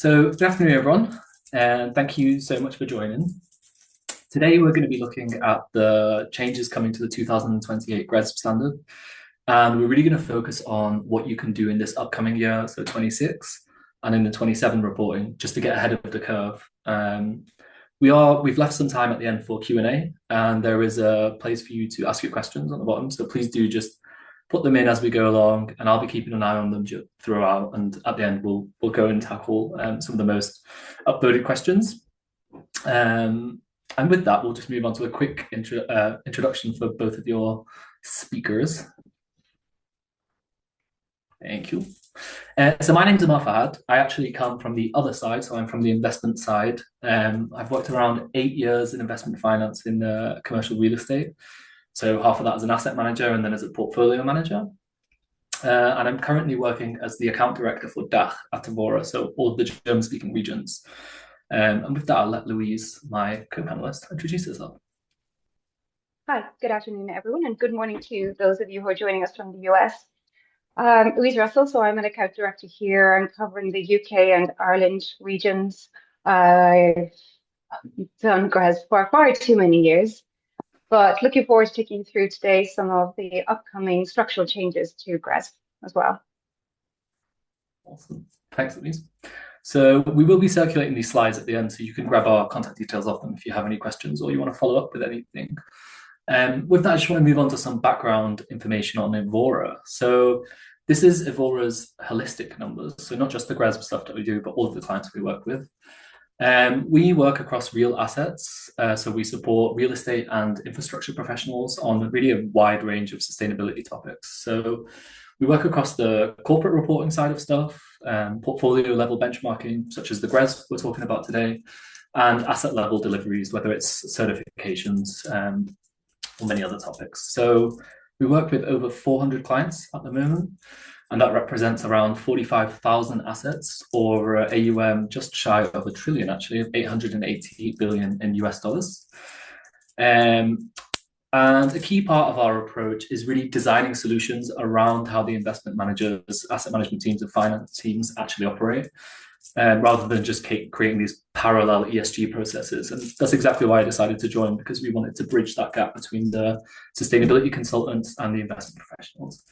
So, good afternoon, everyone, and thank you so much for joining. Today, we're going to be looking at the changes coming to the 2028 GRESB standard, and we're really going to focus on what you can do in this upcoming year, so 26, and in the 27 reporting, just to get ahead of the curve. We've left some time at the end for Q&A, and there is a place for you to ask your questions on the bottom, so please do just put them in as we go along, and I'll be keeping an eye on them throughout. And at the end, we'll go and tackle some of the most upvoted questions. And with that, we'll just move on to a quick introduction for both of your speakers. Thank you. So my name's Amar Fahad. I actually come from the other side, so I'm from the investment side. I've worked around 8 years in investment finance in commercial real estate. So half of that as an asset manager and then as a portfolio manager. And I'm currently working as the account director for DACH at Evora, so all of the German-speaking regions. And with that, I'll let Louise, my co-panelist, introduce herself. Hi, good afternoon, everyone, and good morning to those of you who are joining us from the US. Louise Russell, so I'm an account director here. I'm covering the UK and Ireland regions. I've done GRESB for far too many years. But looking forward to taking you through today some of the upcoming structural changes to GRESB as well. Awesome. Thanks, Louise. So we will be circulating these slides at the end, so you can grab our contact details off them if you have any questions or you want to follow up with anything. With that, I just want to move on to some background information on Evora. So this is Evora's holistic numbers, so not just the GRESB stuff that we do, but all of the clients we work with. We work across real assets, so we support real estate and infrastructure professionals on really a wide range of sustainability topics. So we work across the corporate reporting side of stuff, portfolio level benchmarking, such as the GRESB we're talking about today, and asset level deliveries, whether it's certifications or many other topics. So we work with over 400 clients at the moment, and that represents around 45,000 assets, or AUM just shy of $1 trillion, actually, of 880 billion in US dollars. And a key part of our approach is really designing solutions around how the investment managers, asset management teams, and finance teams actually operate, rather than just creating these parallel ESG processes. And that's exactly why I decided to join, because we wanted to bridge that gap between the sustainability consultants and the investment professionals.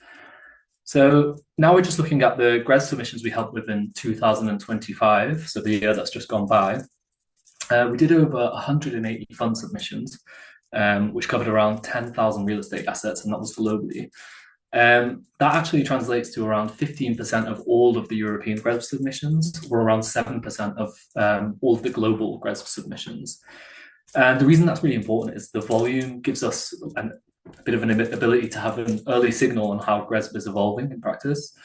So now we're just looking at the GRESB submissions we helped with in 2025, so the year that's just gone by. We did over 180 fund submissions, which covered around 10,000 real estate assets, and that was globally. That actually translates to around 15% of all of the European GRESB submissions, or around 7% of all of the global GRESB submissions. And the reason that's really important is the volume gives us a bit of an ability to have an early signal on how GRESB is evolving in practice,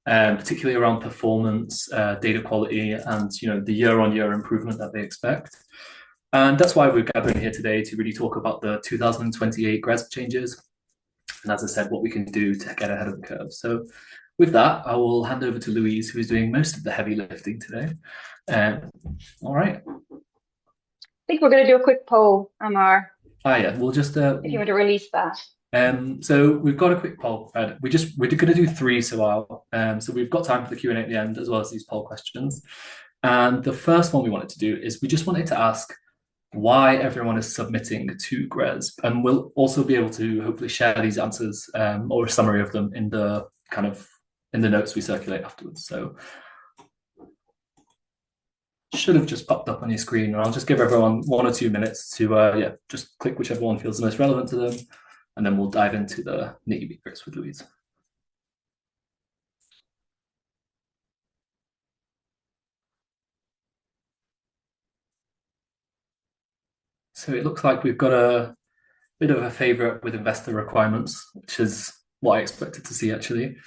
particularly around performance, data quality, and the year-on-year improvement that they expect. And that's why we're gathering here today to really talk about the 2028 GRESB changes, and as I said, what we can do to get ahead of the curve. So with that, I will hand over to Louise, who is doing most of the heavy lifting today. All right. I think we're going to do a quick poll, Amar. Yeah, we'll just if you want to release that. So we've got a quick poll. We're going to do 3 so we've got time for the Q&A at the end, as well as these poll questions. And the first one we wanted to do is we just wanted to ask why everyone is submitting to GRESB, and we'll also be able to hopefully share these answers or a summary of them in the notes we circulate afterwards. So should have just popped up on your screen, and I'll just give everyone 1 or 2 minutes to just click whichever one feels the most relevant to them, and then we'll dive into the nitty-gritty bits with Louise. So it looks like we've got a bit of a favorite with investor requirements, which is what I expected to see, actually.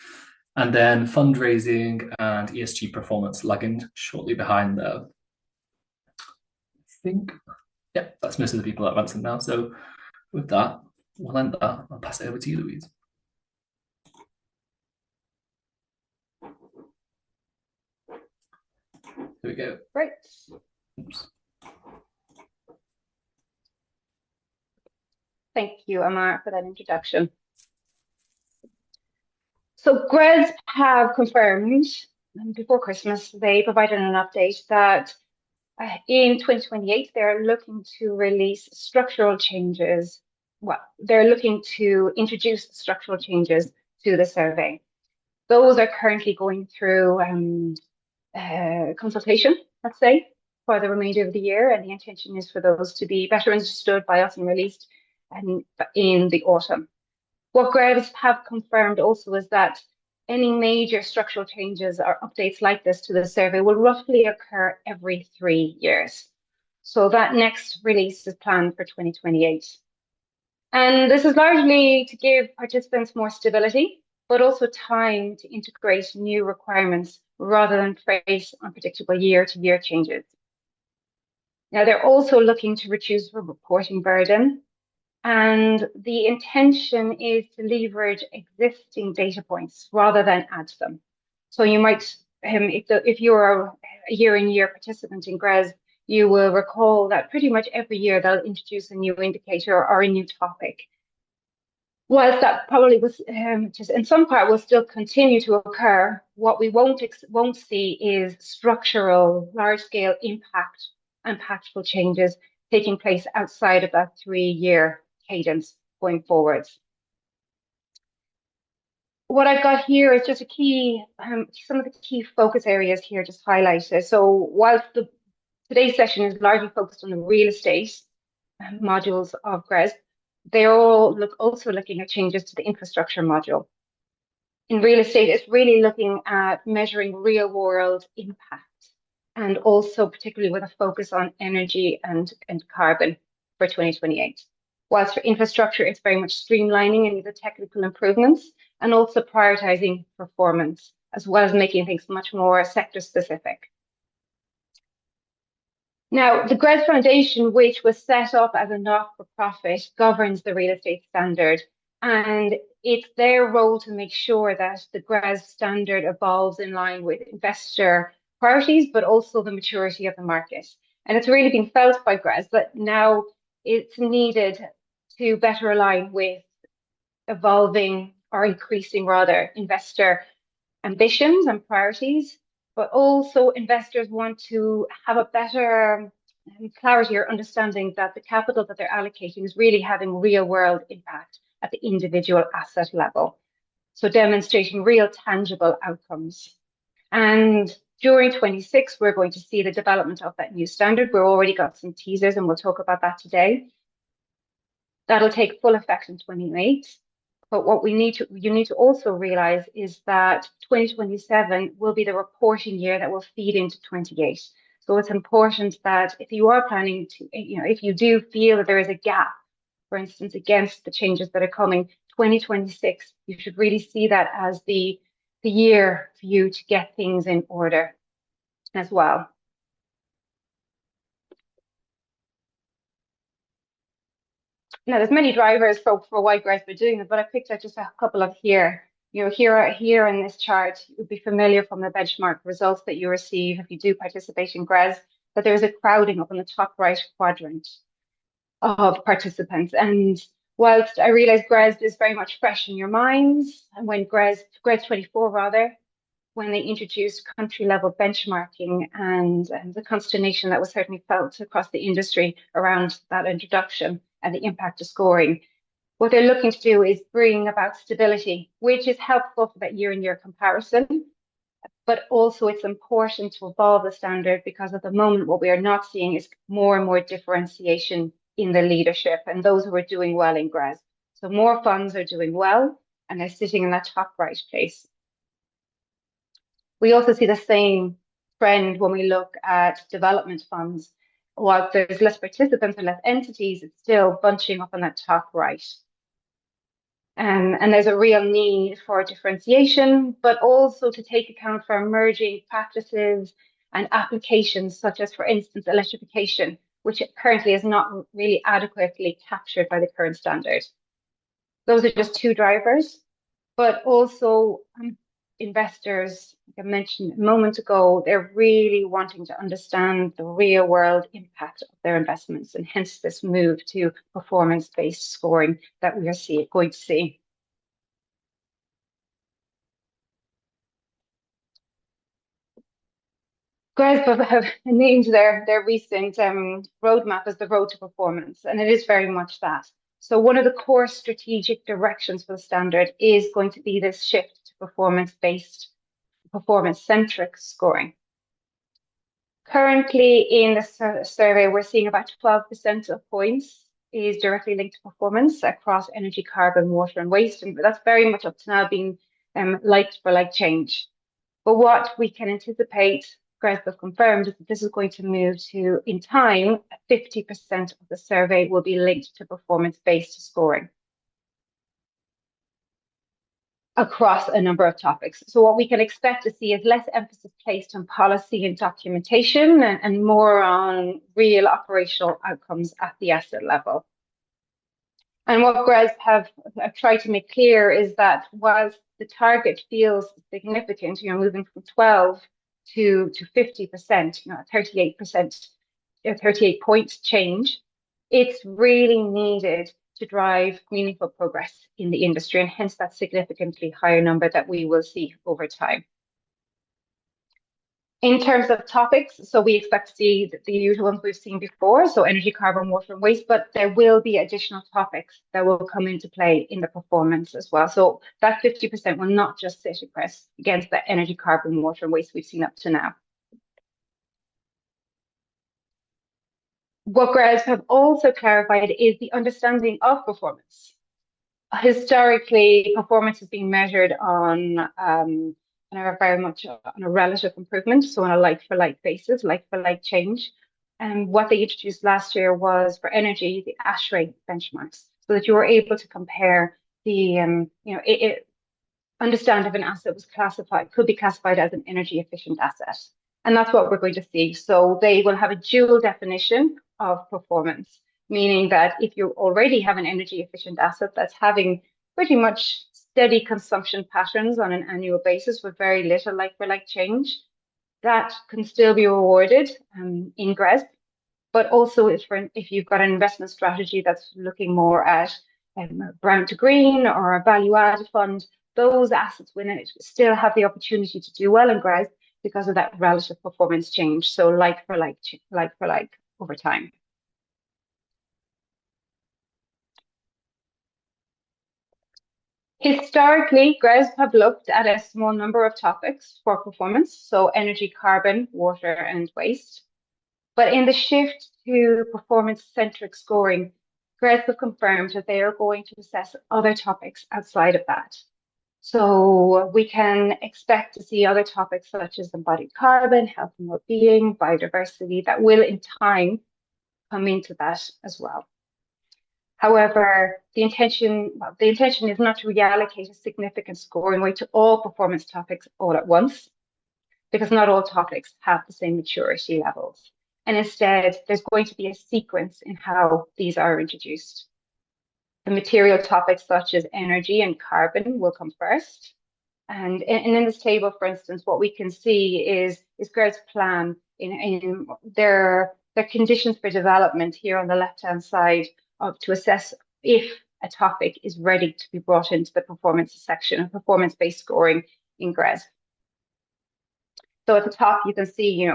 And then fundraising and ESG performance lagging shortly behind there. Yeah, that's most of the people that have answered now. So with that, we'll end that. I'll pass it over to you, Louise. Here we go. Great. Oops. Thank you, Amar, for that introduction. So GRESB have confirmed before Christmas, they provided an update that in 2028, they're looking to release structural changes. Well, they're looking to introduce structural changes to the survey. Those are currently going through consultation, let's say, for the remainder of the year, and the intention is for those to be better understood by us and released in the autumn. What GRESB have confirmed also is that any major structural changes or updates like this to the survey will roughly occur every 3 years. So that next release is planned for 2028. And this is largely to give participants more stability, but also time to integrate new requirements rather than face unpredictable year-to-year changes. Now, they're also looking to reduce the reporting burden, and the intention is to leverage existing data points rather than add to them. So you might, if you're a year-in-year participant in GRESB, you will recall that pretty much every year they'll introduce a new indicator or a new topic. Whilst that probably was just in some part will still continue to occur, what we won't see is structural, large-scale impactful changes taking place outside of that 3-year cadence going forwards. What I've got here is just some of the key focus areas here just highlighted. So whilst today's session is largely focused on the real estate modules of GRESB, they're all also looking at changes to the infrastructure module. In real estate, it's really looking at measuring real world impact, and also particularly with a focus on energy and carbon for 2028. Whilst for infrastructure, it's very much streamlining any of the technical improvements and also prioritizing performance, as well as making things much more sector specific. Now, the GRESB Foundation, which was set up as a not-for-profit, governs the real estate standard, and it's their role to make sure that the GRESB standard evolves in line with investor priorities, but also the maturity of the market. And it's really been felt by GRESB that now it's needed to better align with evolving or increasing rather investor ambitions and priorities, but also investors want to have a better clarity or understanding that the capital that they're allocating is really having real world impact at the individual asset level. So demonstrating real tangible outcomes. And during 26, we're going to see the development of that new standard. We've already got some teasers and we'll talk about that today. That'll take full effect in 28. But what you need to also realize is that 2027 will be the reporting year that will feed into 28. So it's important that if you are planning to, if you do feel that there is a gap, for instance, against the changes that are coming, 2026, you should really see that as the year for you to get things in order as well. Now, there's many drivers for why GRESB are doing it, but I picked out just a couple of here. Here in this chart, you'll be familiar from the benchmark results that you receive if you do participate in GRESB, that there's a crowding up in the top right quadrant of participants. And whilst I realize GRESB is very much fresh in your minds, and when GRESB 24 rather, when they introduced country level benchmarking and the consternation that was certainly felt across the industry around that introduction and the impact of scoring, what they're looking to do is bring about stability, which is helpful for that year-on-year comparison. But also it's important to evolve the standard because at the moment, what we are not seeing is more and more differentiation in the leadership and those who are doing well in GRESB. So more funds are doing well and they're sitting in that top right place. We also see the same trend when we look at development funds. While there's less participants and less entities, it's still bunching up on that top right. And there's a real need for differentiation, but also to take account for emerging practices and applications such as, for instance, electrification, which currently is not really adequately captured by the current standard. Those are just two drivers, but also investors, like I mentioned a moment ago, they're really wanting to understand the real world impact of their investments, and hence this move to performance-based scoring that we are going to see. GRESB have named their recent roadmap as the road to performance, and it is very much that. So one of the core strategic directions for the standard is going to be this shift to performance-based, performance-centric scoring. Currently in the survey, we're seeing about 12% of points is directly linked to performance across energy, carbon, water, and waste, and that's very much up to now being like for like change. But what we can anticipate, GRESB have confirmed, is that this is going to move to, in time, 50% of the survey will be linked to performance-based scoring across a number of topics. So what we can expect to see is less emphasis placed on policy and documentation and more on real operational outcomes at the asset level. And what GRESB have tried to make clear is that whilst the target feels significant, moving from 12 to 50%, 38%, 38 point change, it's really needed to drive meaningful progress in the industry, and hence that significantly higher number that we will see over time. In terms of topics, so we expect to see the usual ones we've seen before, so energy, carbon, water, and waste, but there will be additional topics that will come into play in the performance as well. So that 50% will not just sit against the energy, carbon, water, and waste we've seen up to now. What GRESB have also clarified is the understanding of performance. Historically, performance has been measured on very much on a relative improvement, so on a like-for-like basis, like-for-like change. And what they introduced last year was for energy, the ASHRAE benchmarks, so that you were able to compare the, understand if an asset was could be classified as an energy efficient asset. And that's what we're going to see. So they will have a dual definition of performance, meaning that if you already have an energy efficient asset that's having pretty much steady consumption patterns on an annual basis with very little like-for-like change, that can still be rewarded in GRESB. But also if you've got an investment strategy that's looking more at brown to green or a value-added fund, those assets will still have the opportunity to do well in GRESB because of that relative performance change. So like for like over time. Historically, GRESB have looked at a small number of topics for performance, so energy, carbon, water, and waste. But in the shift to performance-centric scoring, GRESB have confirmed that they are going to assess other topics outside of that. So we can expect to see other topics such as embodied carbon, health and well-being, biodiversity, that will in time come into that as well. However, the intention is not to reallocate a significant scoring weight to all performance topics all at once, because not all topics have the same maturity levels. And instead, there's going to be a sequence in how these are introduced. The material topics such as energy and carbon will come first. And in this table, for instance, what we can see is GRESB's plan in their conditions for development here on the left-hand side to assess if a topic is ready to be brought into the performance section of performance-based scoring in GRESB. So at the top, you can see,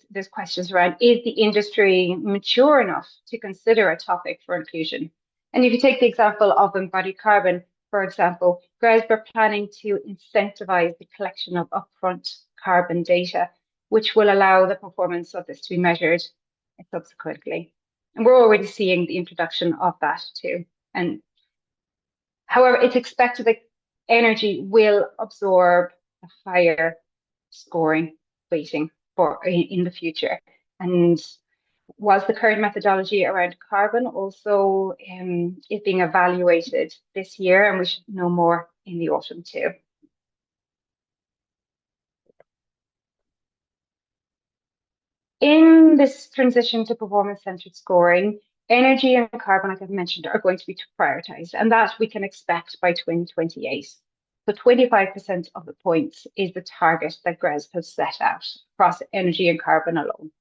there's questions around, is the industry mature enough to consider a topic for inclusion? And if you take the example of embodied carbon, for example, GRESB are planning to incentivize the collection of upfront carbon data, which will allow the performance of this to be measured subsequently. And we're already seeing the introduction of that too. And however, it's expected that energy will absorb a higher scoring weighting in the future. And whilst the current methodology around carbon also is being evaluated this year, and we should know more in the autumn too. In this transition to performance-centered scoring, energy and carbon, like I've mentioned, are going to be prioritized, and that we can expect by 2028. So 25% of the points is the target that GRESB has set out across energy and carbon alone.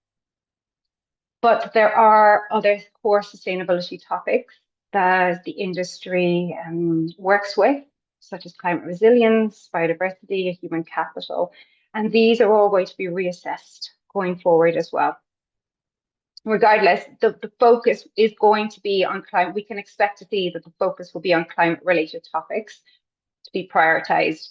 But there are other core sustainability topics that the industry works with, such as climate resilience, biodiversity, human capital, and these are all going to be reassessed going forward as well. Regardless, the focus is going to be on climate. We can expect to see that the focus will be on climate-related topics to be prioritized.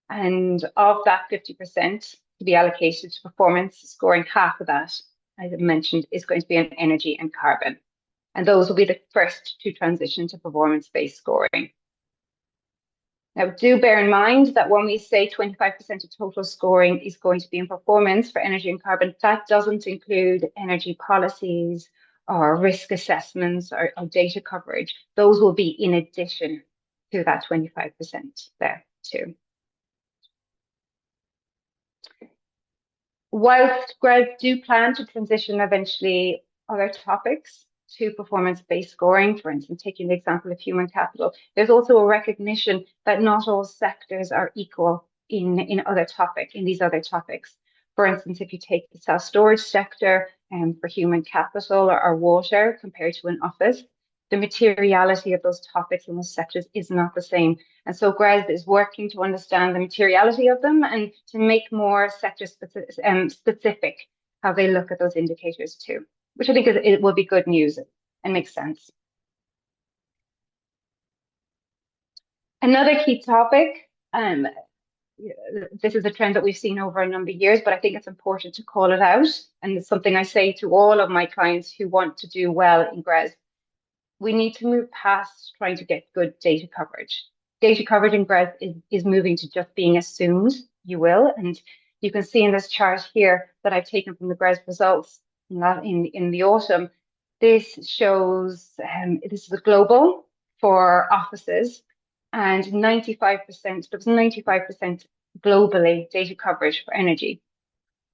And of that 50% to be allocated to performance scoring, half of that, as I mentioned, is going to be on energy and carbon. And those will be the first to transition to performance-based scoring. Now, do bear in mind that when we say 25% of total scoring is going to be in performance for energy and carbon, that doesn't include energy policies or risk assessments or data coverage. Those will be in addition to that 25% there too. Whilst GRESB do plan to transition eventually other topics to performance-based scoring, for instance, taking the example of human capital, there's also a recognition that not all sectors are equal in these other topics. For instance, if you take the self-storage sector for human capital or water compared to an office, the materiality of those topics in those sectors is not the same. And so GRESB is working to understand the materiality of them and to make more sector specific how they look at those indicators too, which I think it will be good news and makes sense. Another key topic, this is a trend that we've seen over a number of years, but I think it's important to call it out. And it's something I say to all of my clients who want to do well in GRESB. We need to move past trying to get good data coverage. Data coverage in GRESB is moving to just being assumed, you will. And you can see in this chart here that I've taken from the GRESB results in the autumn. This shows, this is a global for offices, and 95%, there was 95% globally data coverage for energy.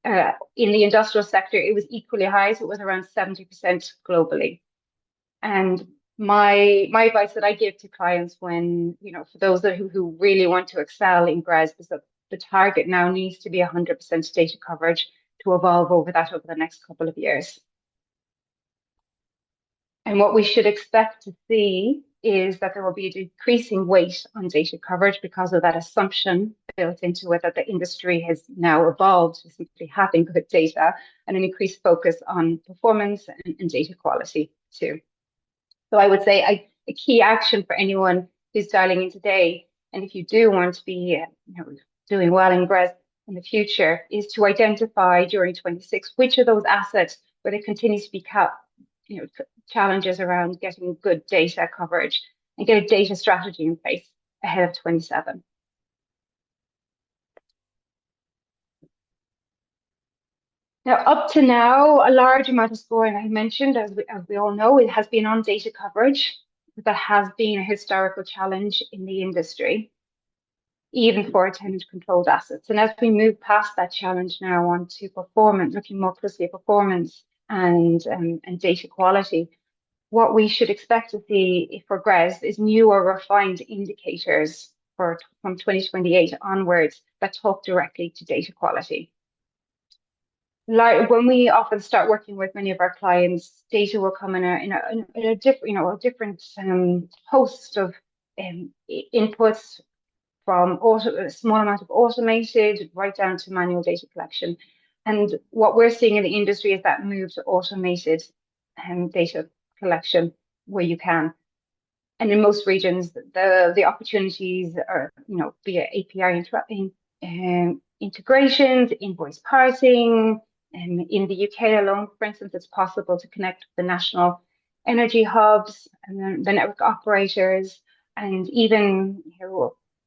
In the industrial sector, it was equally high, so it was around 70% globally. And my advice that I give to clients when, for those who really want to excel in GRESB is that the target now needs to be 100% data coverage to evolve over the next couple of years. And what we should expect to see is that there will be a decreasing weight on data coverage because of that assumption built into it that the industry has now evolved to simply having good data, and an increased focus on performance and data quality too. So I would say a key action for anyone who's dialing in today, and if you do want to be doing well in GRESB in the future, is to identify during 26 which of those assets where there continues to be challenges around getting good data coverage, and get a data strategy in place ahead of 27. Now, up to now, a large amount of scoring, I mentioned, as we all know, it has been on data coverage. That has been a historical challenge in the industry, even for tenant-controlled assets. And as we move past that challenge now onto performance, looking more closely at performance and data quality, what we should expect to see for GRESB is newer refined indicators from 2028 onwards that talk directly to data quality. Like when we often start working with many of our clients, data will come in a different host of inputs, from a small amount of automated right down to manual data collection. And what we're seeing in the industry is that move to automated data collection where you can. And in most regions, the opportunities are, via API integrations, invoice parsing. In the UK alone, for instance, it's possible to connect with the national energy hubs and then the network operators, and even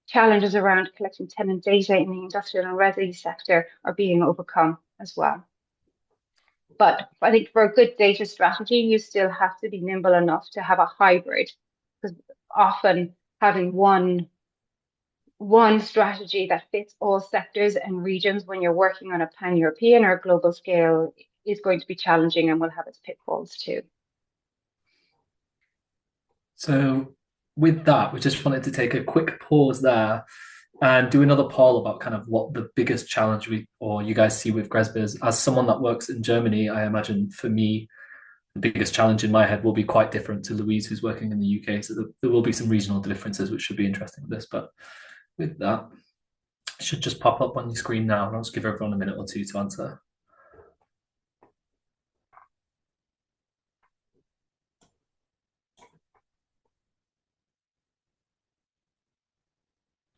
challenges around collecting tenant data in the industrial and resi sector are being overcome as well. But I think for a good data strategy, you still have to be nimble enough to have a hybrid, because often having one strategy that fits all sectors and regions when you're working on a pan-European or a global scale is going to be challenging and will have its pitfalls too. So with that, we just wanted to take a quick pause there and do another poll about kind of what the biggest challenge you guys see with GRESB is. As someone that works in Germany, I imagine for me, the biggest challenge in my head will be quite different to Louise, who's working in the UK. So there will be some regional differences, which should be interesting with this. But with that, it should just pop up on your screen now, and I'll just give everyone a minute or two to answer.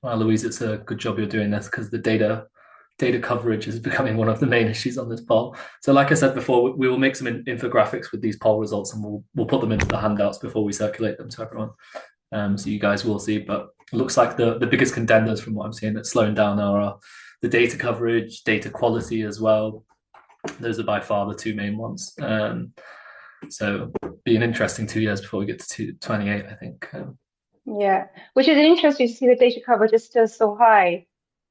Well, Louise, it's a good job you're doing this because the data coverage is becoming one of the main issues on this poll. So, like I said before, we will make some infographics with these poll results, and we'll put them into the handouts before we circulate them to everyone. So you guys will see. But it looks like the biggest contenders from what I'm seeing that's slowing down are the data coverage, data quality as well. Those are by far the two main ones. So be an interesting 2 years before we get to 28, I think. Yeah, which is interesting to see the data coverage is still so high,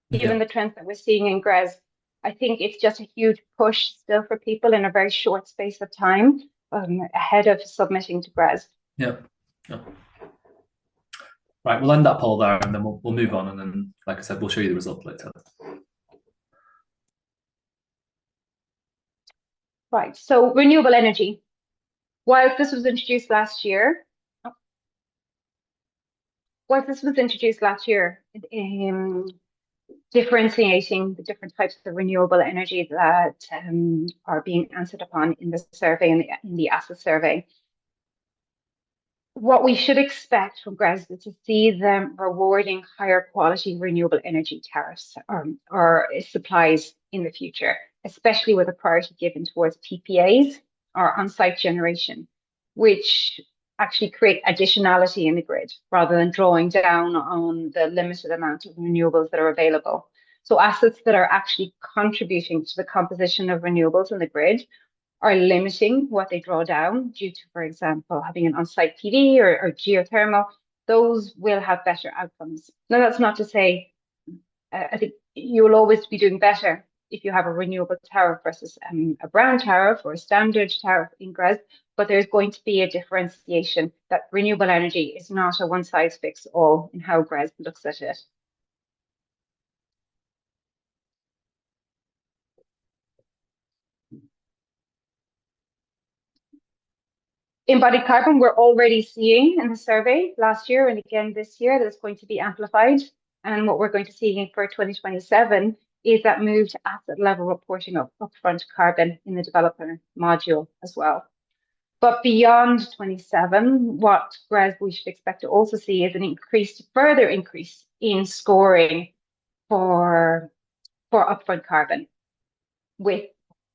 Yeah, given the trends that we're seeing in GRESB. I think it's just a huge push still for people in a very short space of time ahead of submitting to GRESB. yeah, yeah. Right, we'll end that poll there, and then we'll move on, and then, like I said, we'll show you the result later. Right, so renewable energy. While this was introduced last year, differentiating the different types of renewable energy that are being answered upon in the survey and in the asset survey. What we should expect from GRESB is to see them rewarding higher quality renewable energy tariffs or supplies in the future, especially with a priority given towards PPAs or on-site generation, which actually create additionality in the grid rather than drawing down on the limited amount of renewables that are available. So assets that are actually contributing to the composition of renewables in the grid are limiting what they draw down due to, for example, having an on-site PV or geothermal, those will have better outcomes. Now, that's not to say I think you will always be doing better if you have a renewable tariff versus a brown tariff or a standard tariff in GRESB, but there's going to be a differentiation that renewable energy is not a one size fits all in how GRESB looks at it. Embodied carbon, we're already seeing in the survey last year and again this year that it's going to be amplified. And what we're going to see for 2027 is that move to asset level reporting of upfront carbon in the developer module as well. But beyond 27, what GRESB we should expect to also see is an further increase in scoring for upfront carbon, with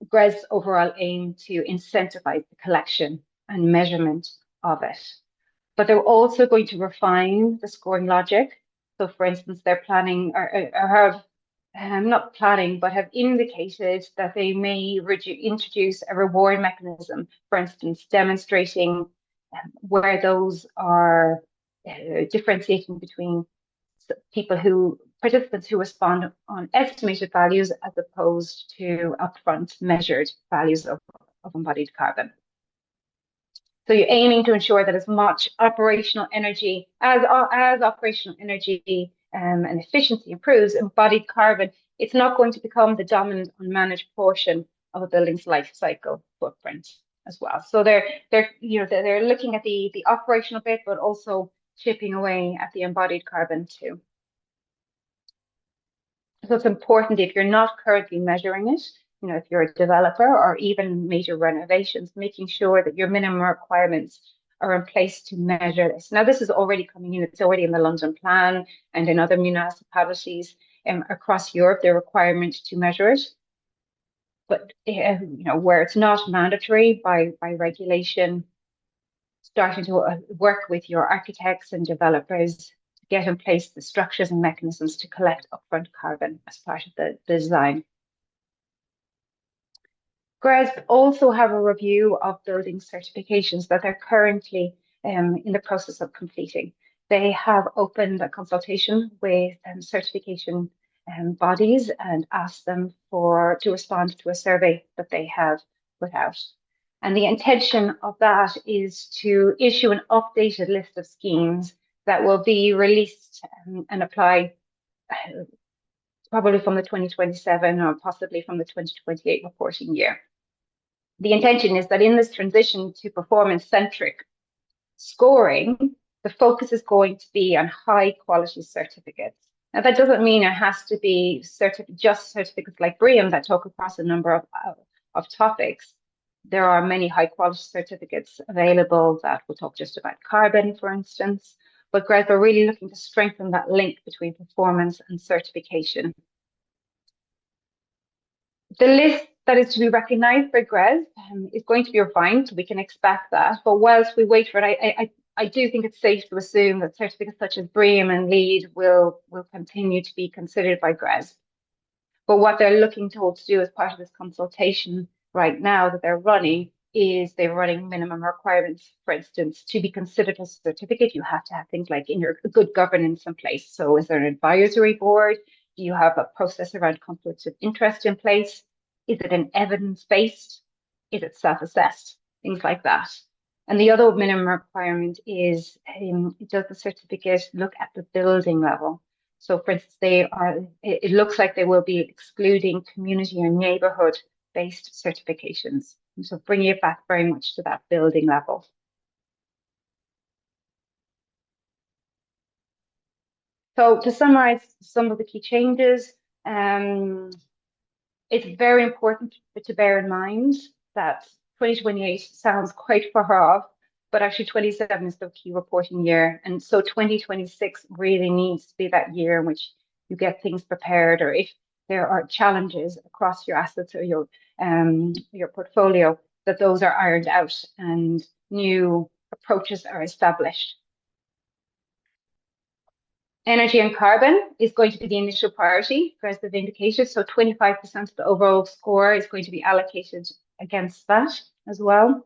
GRESB's overall aim to incentivize the collection and measurement of it. But they're also going to refine the scoring logic. So, for instance, they're planning or have not planning, but have indicated that they may introduce a reward mechanism, for instance, demonstrating where those are differentiating between participants who respond on estimated values as opposed to upfront measured values of embodied carbon. So you're aiming to ensure that as much operational energy as operational energy and efficiency improves, embodied carbon, it's not going to become the dominant unmanaged portion of a building's life cycle footprint as well. So they're looking at the operational bit, but also chipping away at the embodied carbon too. So it's important if you're not currently measuring it, if you're a developer or even major renovations, making sure that your minimum requirements are in place to measure this. Now, this is already coming in, it's already in the London Plan and in other municipalities across Europe, the requirement to measure it. But where it's not mandatory by regulation, starting to work with your architects and developers get in place the structures and mechanisms to collect upfront carbon as part of the design. GRESB also have a review of building certifications that they're currently in the process of completing. They have opened a consultation with certification bodies and asked them to respond to a survey that they have put out. And the intention of that is to issue an updated list of schemes that will be released and apply probably from the 2027 or possibly from the 2028 reporting year. The intention is that in this transition to performance-centric scoring, the focus is going to be on high quality certificates. Now, that doesn't mean it has to be just certificates like BREEAM that talk across a number of topics. There are many high quality certificates available that will talk just about carbon, for instance, but GRESB are really looking to strengthen that link between performance and certification. The list that is to be recognised by GRESB is going to be refined, so we can expect that. But whilst we wait for it, I do think it's safe to assume that certificates such as BREEAM and LEED will continue to be considered by GRESB. But what they're looking to do as part of this consultation right now that they're running is they're running minimum requirements. For instance, to be considered as a certificate, you have to have things like in your good governance in place. So is there an advisory board? Do you have a process around conflicts of interest in place? Is it an evidence-based? Is it self-assessed? Things like that. And the other minimum requirement is, does the certificate look at the building level? So for instance, it looks like they will be excluding community and neighborhood-based certifications. And so bringing it back very much to that building level. So to summarize some of the key changes, it's very important to bear in mind that 2028 sounds quite far off, but actually 27 is the key reporting year. And so 2026 really needs to be that year in which you get things prepared, or if there are challenges across your assets or your portfolio, that those are ironed out and new approaches are established. Energy and carbon is going to be the initial priority, as they've indicated. So 25% of the overall score is going to be allocated against that as well.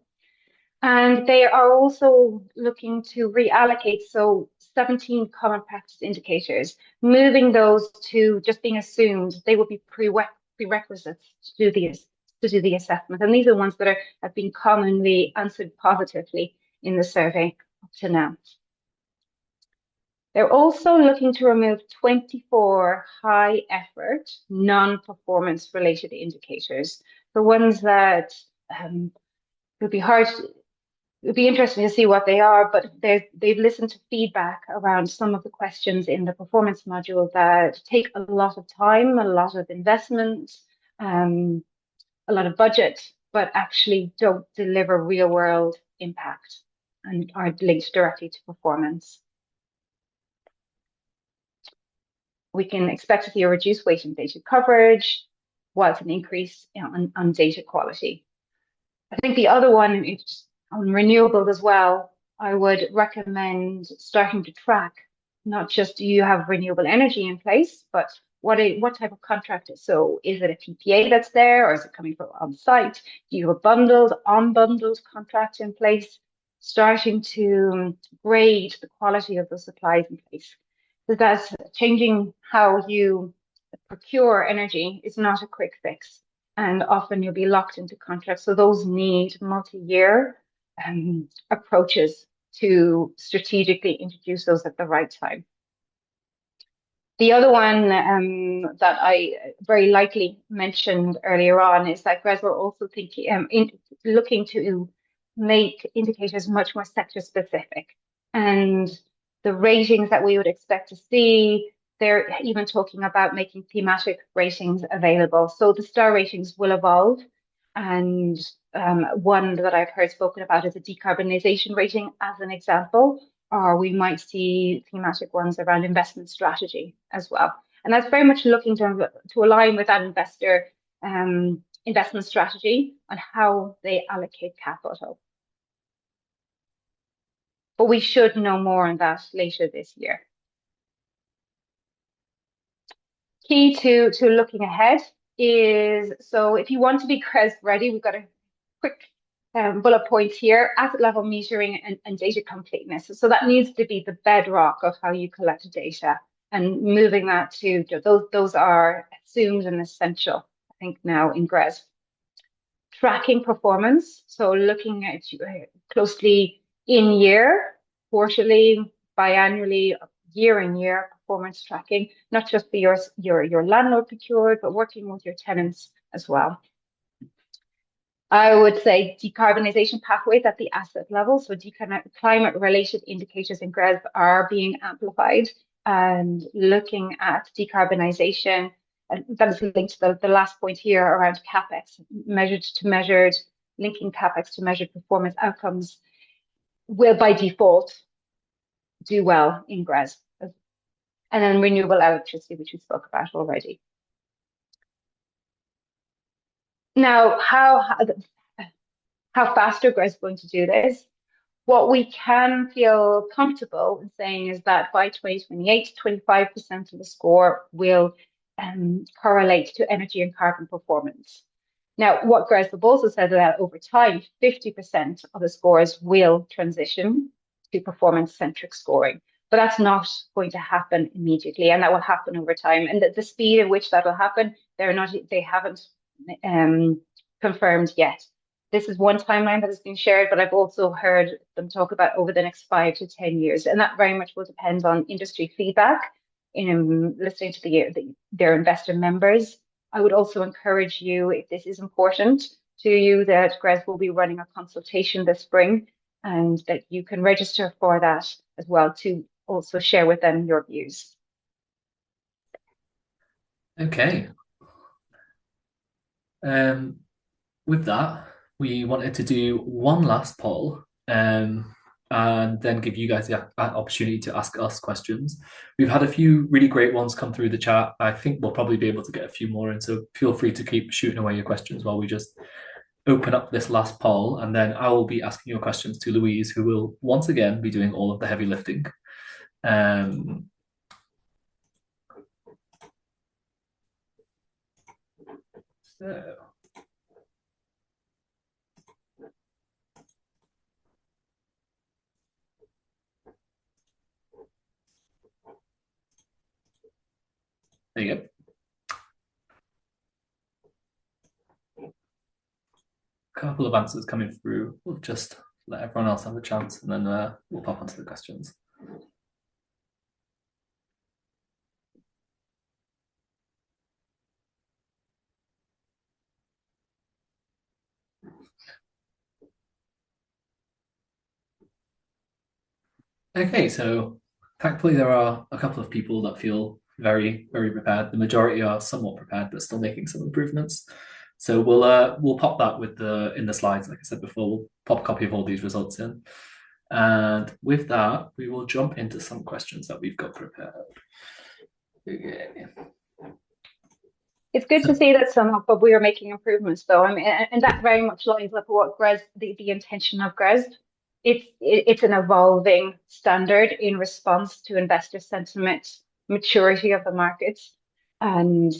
And they are also looking to reallocate, so 17 common practice indicators, moving those to just being assumed. They will be prerequisites to do the assessment. And these are ones that have been commonly answered positively in the survey up to now. They're also looking to remove 24 high effort, non-performance related indicators, the ones that would be hard. It would be interesting to see what they are, but they've listened to feedback around some of the questions in the performance module that take a lot of time, a lot of investment, a lot of budget, but actually don't deliver real world impact and are linked directly to performance. We can expect to see a reduced weight in data coverage, whilst an increase on data quality. I think the other one is on renewables as well. I would recommend starting to track not just do you have renewable energy in place, but what type of contract is. So is it a PPA that's there, or is it coming from on site? Do you have a unbundled contract in place? Starting to grade the quality of the supplies in place. So that's changing how you procure energy is not a quick fix, and often you'll be locked into contracts. So those need multi-year approaches to strategically introduce those at the right time. The other one that I very likely mentioned earlier on is that GRESB are also thinking, looking to make indicators much more sector specific, and the ratings that we would expect to see, they're even talking about making thematic ratings available. So the star ratings will evolve, and one that I've heard spoken about is a decarbonisation rating as an example, or we might see thematic ones around investment strategy as well. And that's very much looking to align with that investor investment strategy and how they allocate capital. But we should know more on that later this year. Key to looking ahead is, so if you want to be GRESB ready, we've got a quick bullet points here: asset level metering and data completeness. So that needs to be the bedrock of how you collect data, and moving that to those are assumed and essential, I think, now in GRESB. Tracking performance, so looking at closely in year, quarterly, biannually, year in year performance tracking, not just for your landlord procured, but working with your tenants as well. I would say decarbonisation pathways at the asset level. So climate related indicators in GRESB are being amplified, and looking at decarbonisation, and that is linked to the last point here around CapEx, linking CapEx to measured performance outcomes will by default do well in GRESB. And then renewable electricity, which we spoke about already. Now, how fast are GRESB going to do this? What we can feel comfortable in saying is that by 2028, 25% of the score will correlate to energy and carbon performance. Now, what GRESB also said that over time, 50% of the scores will transition to performance-centric scoring. But that's not going to happen immediately, and that will happen over time. And the speed at which that will happen, they haven't confirmed yet. This is one timeline that has been shared, but I've also heard them talk about over the next 5 to 10 years. And that very much will depend on industry feedback in listening to their investor members. I would also encourage you, if this is important to you, that GRESB will be running a consultation this spring and that you can register for that as well to also share with them your views. Okay. With that, we wanted to do one last poll and then give you guys the opportunity to ask us questions. We've had a few really great ones come through the chat. I think we'll probably be able to get a few more in, so feel free to keep shooting away your questions while we just open up this last poll, and then I will be asking your questions to Louise, who will once again be doing all of the heavy lifting. So there you go. A couple of answers coming through. We'll just let everyone else have a chance, and then we'll pop onto the questions. Okay, so thankfully there are a couple of people that feel very, very prepared. The majority are somewhat prepared, but still making some improvements. So we'll pop that in the slides, like I said before. We'll pop a copy of all these results in, and with that, we will jump into some questions that we've got prepared. Okay. It's good to see that but we are making improvements, though. I mean, and that very much lines up with what the intention of GRESB. It's an evolving standard in response to investor sentiment, maturity of the markets, and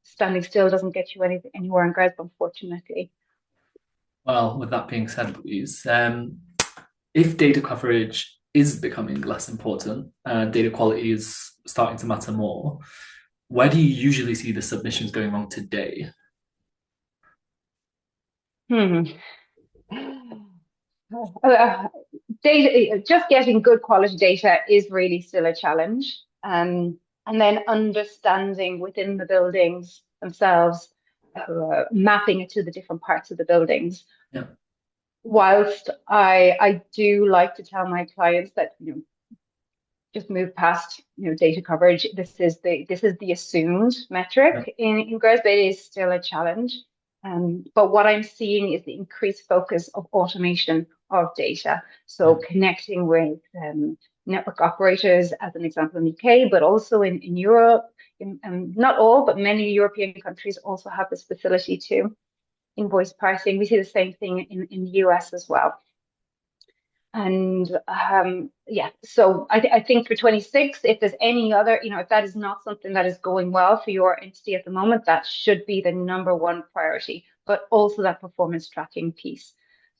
standing still doesn't get you anywhere in GRESB, unfortunately. Well, with that being said, Louise, if data coverage is becoming less important and data quality is starting to matter more, where do you usually see the submissions going wrong today? Data, just getting good quality data is really still a challenge. And then understanding within the buildings themselves, mapping it to the different parts of the buildings. Yeah. Whilst I do like to tell my clients that just move past data coverage. This is the assumed metric in GRESB. It is still a challenge. But what I'm seeing is the increased focus of automation of data. So connecting with network operators, as an example in the UK, but also in Europe. Not all, but many European countries also have this facility too. Invoice pricing. We see the same thing in the US as well. And so I think for 26, if there's any other, if that is not something that is going well for your entity at the moment, that should be the number one priority, but also that performance tracking piece.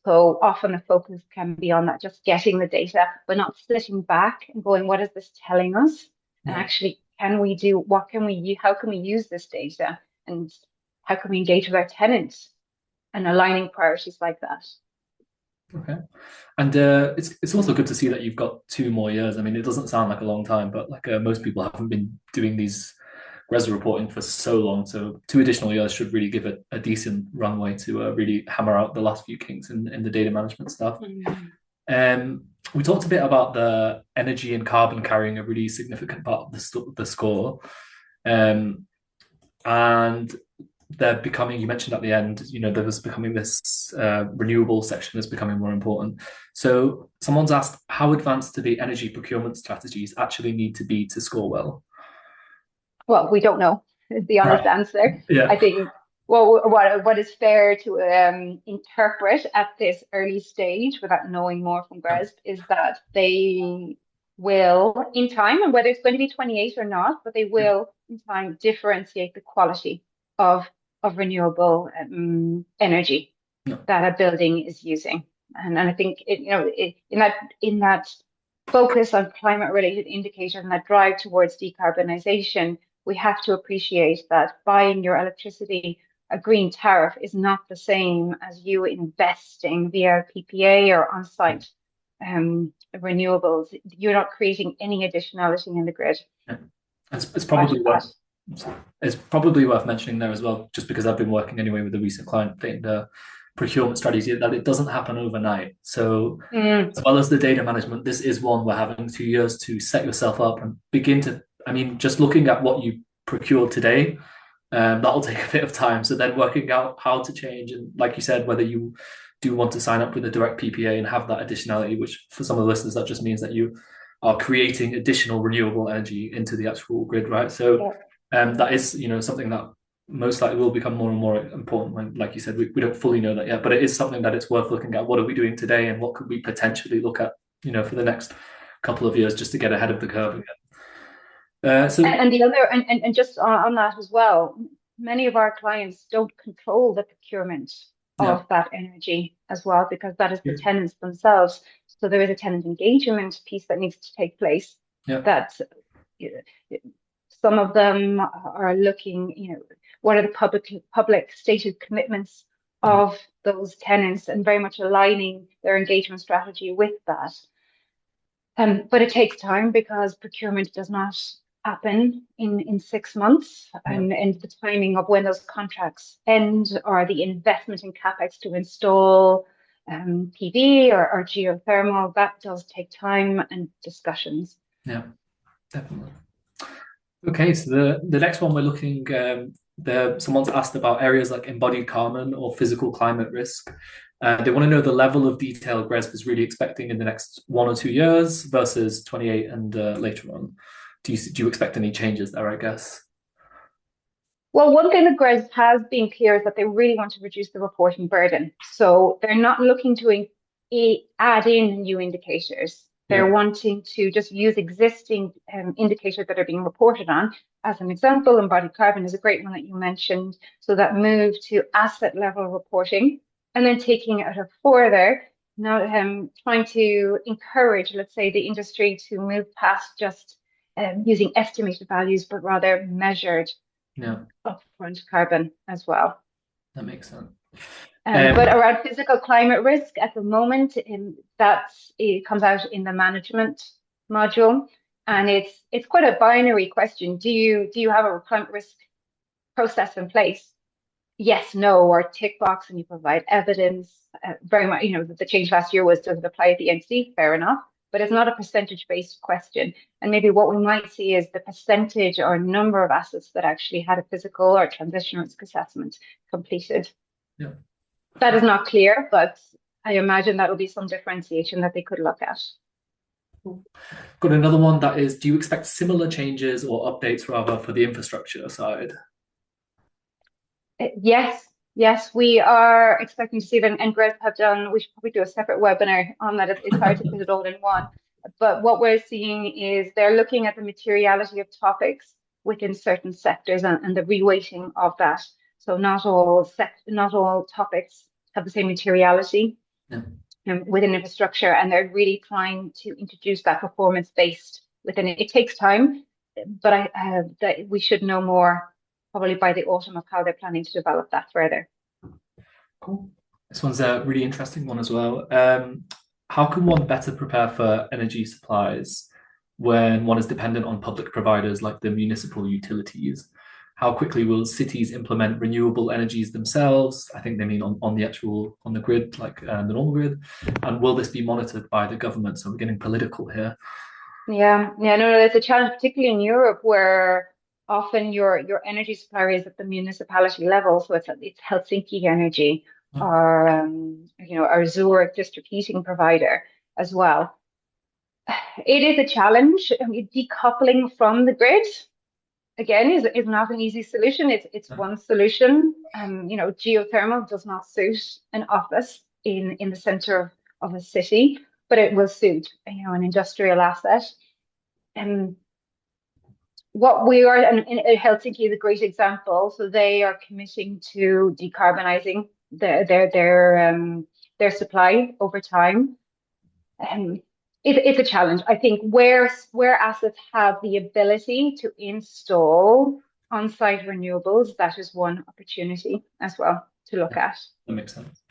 So often the focus can be on that, just getting the data, but not sitting back and going, what is this telling us? And actually, how can we use this data? And how can we engage with our tenants and aligning priorities like that? Okay. And it's also good to see that you've got 2 more years. I mean, it doesn't sound like a long time, but most people haven't been doing these GRESB reporting for so long. So 2 additional years should really give it a decent runway to really hammer out the last few kinks in the data management stuff. We talked a bit about the energy and carbon carrying a really significant part of the score. And they're becoming, you mentioned at the end, there was becoming this renewable section is becoming more important. So someone's asked, how advanced do the energy procurement strategies actually need to be to score well? Well, we don't know, is the honest Right. answer. Yeah. I think what is fair to interpret at this early stage without knowing more from Yeah. GRESB is that they will, in time, and whether it's going to be 28 or not, but they Yeah. will, in time, differentiate the quality of renewable energy Yeah. that a building is using. And I think in that focus on climate related indicators and that drive towards decarbonisation, we have to appreciate that buying your electricity a green tariff is not the same as you investing via PPA or on-site renewables. You're not creating any additionality in the grid. Yeah. It's Part probably of that. worth it's probably worth mentioning there as well, just because I've been working anyway with a recent client in the procurement strategy, that it doesn't happen overnight. So Mm, as well as the data management, this is one where having 2 years to set yourself up and begin to, I mean, just looking at what you procured today, that'll take a bit of time. So then working out how to change, and like you said, whether you do want to sign up with a direct PPA and have that additionality, which for some of the listeners, that just means that you are creating additional renewable energy into the actual grid, right? So yeah. that is, something that most likely will become more and more important when, like you said, we don't fully know that yet, but it is something that it's worth looking at. What are we doing today and what could we potentially look at, for the next couple of years just to get ahead of the curve again. So And the other, and just on that as well, many of our clients don't control the procurement yeah, of that energy as well, because that is the yeah, tenants themselves. So there is a tenant engagement piece that needs to take place yeah, that some of them are looking, what are the public stated commitments mm, of those tenants and very much aligning their engagement strategy with that. But it takes time because procurement does not happen in 6 months, yeah, and the timing of when those contracts end or the investment in capex to install PV or geothermal, that does take time and discussions. yeah, definitely. Okay, so the next one we're looking, someone's asked about areas like embodied carbon or physical climate risk. They want to know the level of detail GRESB is really expecting in the next 1 or 2 years versus 28 and later on. Do you expect any changes there, I guess? Well, one thing that GRESB has been clear is that they really want to reduce the reporting burden. So they're not looking to add in new indicators. Yeah, They're wanting to just use existing indicators that are being reported on. As an example, embodied carbon is a great one that you mentioned. So that move to asset level reporting and then taking it further, now trying to encourage, let's say, the industry to move past just using estimated values, but rather measured yeah, upfront carbon as well. that makes sense. But around physical climate risk at the moment, it comes out in the management module, and it's quite a binary question. Do you have a climate risk process in place? Yes, no, or tick box, and you provide evidence. Very much, the change last year was, does it apply at the NC? Fair enough, but it's not a percentage-based question. And maybe what we might see is the percentage or number of assets that actually had a physical or transition risk assessment completed. Yeah. That is not clear, but I imagine that will be some differentiation that they could look at. Got another one that is, do you expect similar changes or updates rather for the infrastructure side? Yes, yes, we are expecting to see them, and GRESB have done, we should probably do a separate webinar on that. It's hard to put it all in one. But what we're seeing is they're looking at the materiality of topics within certain sectors and the reweighting of that. So not all topics have the same materiality Yeah. within infrastructure, and they're really trying to introduce that performance based within it. It takes time, but that we should know more probably by the autumn of how they're planning to develop that further. Cool. This one's a really interesting one as well. How can one better prepare for energy supplies when one is dependent on public providers like the municipal utilities? How quickly will cities implement renewable energies themselves? I think they mean on the grid, like the normal grid. And will this be monitored by the government? So we're getting political here. Yeah, no, it's a challenge, particularly in Europe, where often your energy supplier is at the municipality level, so it's Helsinki Energy or our Zurich district heating provider as well. It is a challenge. I mean, decoupling from the grid again is not an easy solution. It's one solution. Geothermal does not suit an office in the center of a city, but it will suit an industrial asset. And what we are, and Helsinki is a great example. So they are committing to decarbonizing their supply over time. Um, it's a challenge. I think where assets have the ability to install on-site renewables, that is one opportunity as well to look at. That makes sense.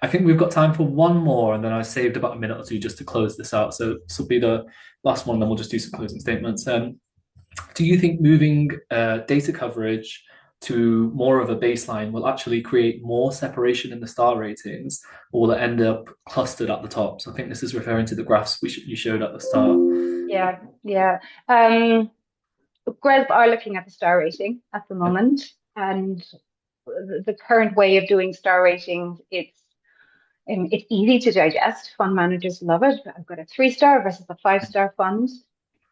I think we've got time for one more, and then I saved about a minute or two just to close this out. So this will be the last one, then we'll just do some closing statements. Do you think moving data coverage to more of a baseline will actually create more separation in the star ratings, or will it end up clustered at the top? So I think this is referring to the graphs you showed at the start. Yeah. GRESB are looking at the star rating at the moment, and the current way of doing star ratings, it's easy to digest. Fund managers love it. I've got a 3-star versus a 5-star fund.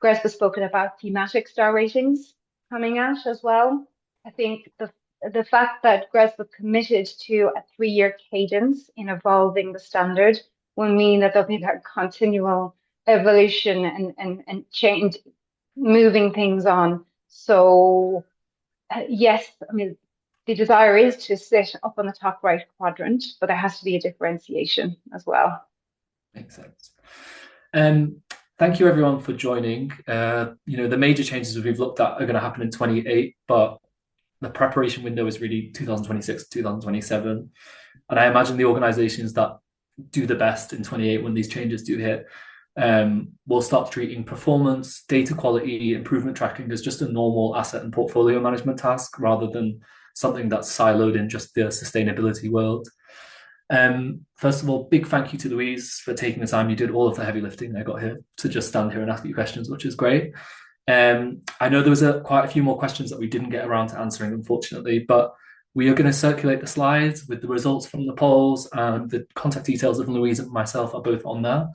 GRESB has spoken about thematic star ratings coming out as well. I think the fact that GRESB committed to a 3-year cadence in evolving the standard will mean that there'll be that continual evolution and change, moving things on. So yes, I mean, the desire is to sit up on the top right quadrant, but there has to be a differentiation as well. Makes sense. Thank you everyone for joining. The major changes we've looked at are going to happen in 28, but the preparation window is really 2026 to 2027. And I imagine the organizations that do the best in 28 when these changes do hit will start treating performance, data quality, improvement tracking as just a normal asset and portfolio management task rather than something that's siloed in just the sustainability world. First of all, big thank you to Louise for taking the time. You did all of the heavy lifting. I got here to just stand here and ask you questions, which is great. I know there was quite a few more questions that we didn't get around to answering, unfortunately, but we are going to circulate the slides with the results from the polls, and the contact details of Louise and myself are both on there.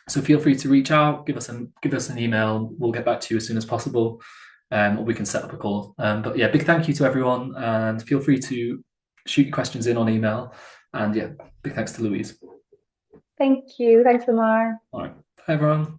So feel free to reach out, give us an email. We'll get back to you as soon as possible, or we can set up a call. But yeah, big thank you to everyone, and feel free to shoot your questions in on email. And yeah, big thanks to Louise. Thank you. Thanks, Amar. All right. Bye, everyone.